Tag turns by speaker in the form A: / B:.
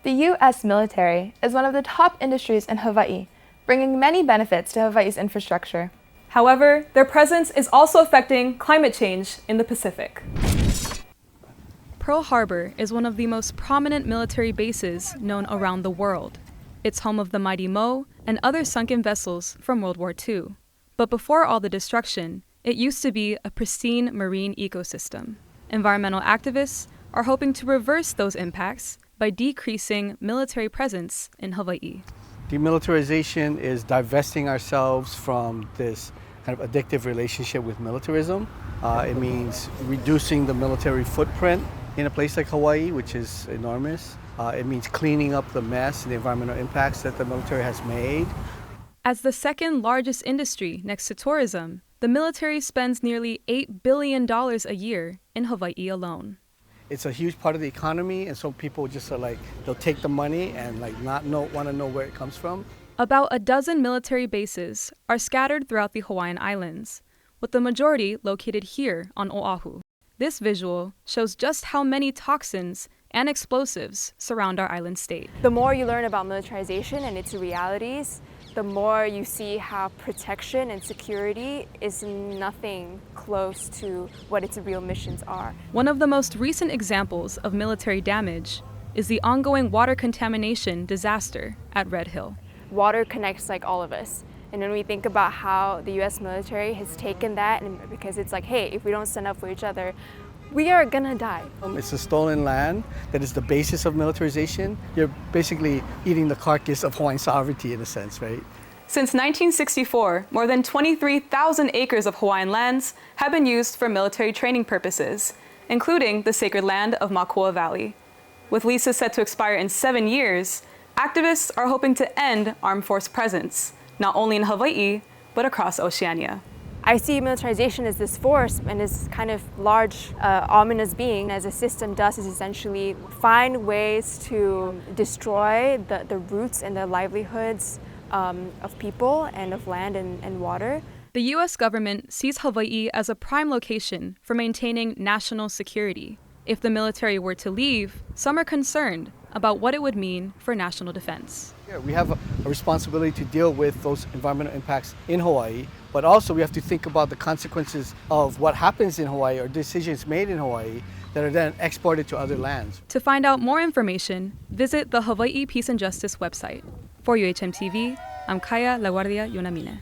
A: The U.S. military is one of the top industries in Hawaii, bringing many benefits to Hawaii's infrastructure.
B: However, their presence is also affecting climate change in the Pacific. Pearl Harbor is one of the most prominent military bases known around the world. It's home of the Mighty Mo and other sunken vessels from World War II. But before all the destruction, it used to be a pristine marine ecosystem. Environmental activists are hoping to reverse those impacts by decreasing military presence in Hawaii.
C: Demilitarization is divesting ourselves from this kind of addictive relationship with militarism. It means reducing the military footprint in a place like Hawaii, which is enormous. It means cleaning up the mess and the environmental impacts that the military has made.
B: As the second largest industry next to tourism, the military spends nearly $8 billion a year in Hawaii alone.
C: It's a huge part of the economy, and so people just are like, they'll take the money and not want to know where it comes from.
B: About a dozen military bases are scattered throughout the Hawaiian Islands, with the majority located here on Oahu. This visual shows just how many toxins and explosives surround our island state.
D: The more you learn about militarization and its realities, the more you see how protection and security is nothing close to what its real missions are.
B: One of the most recent examples of military damage is the ongoing water contamination disaster at Red Hill.
D: Water connects like all of us. And when we think about how the US military has taken that, and because it's like, hey, if we don't stand up for each other, we are gonna die.
C: It's a stolen land that is the basis of militarization. You're basically eating the carcass of Hawaiian sovereignty in a sense, right?
B: Since 1964, more than 23,000 acres of Hawaiian lands have been used for military training purposes, including the sacred land of Makua Valley. With leases set to expire in 7 years, activists are hoping to end armed force presence, not only in Hawaii, but across Oceania.
D: I see militarization as this force and this kind of large, ominous being, as a system does, is essentially find ways to destroy the roots and the livelihoods of people and of land and water.
B: The U.S. government sees Hawaii as a prime location for maintaining national security. If the military were to leave, some are concerned about what it would mean for national defense.
C: We have a responsibility to deal with those environmental impacts in Hawaii, but also we have to think about the consequences of what happens in Hawaii or decisions made in Hawaii that are then exported to other lands.
B: To find out more information, visit the Hawaii Peace and Justice website. For UHMtv, I'm Kaiya Laguardia-Yonamine.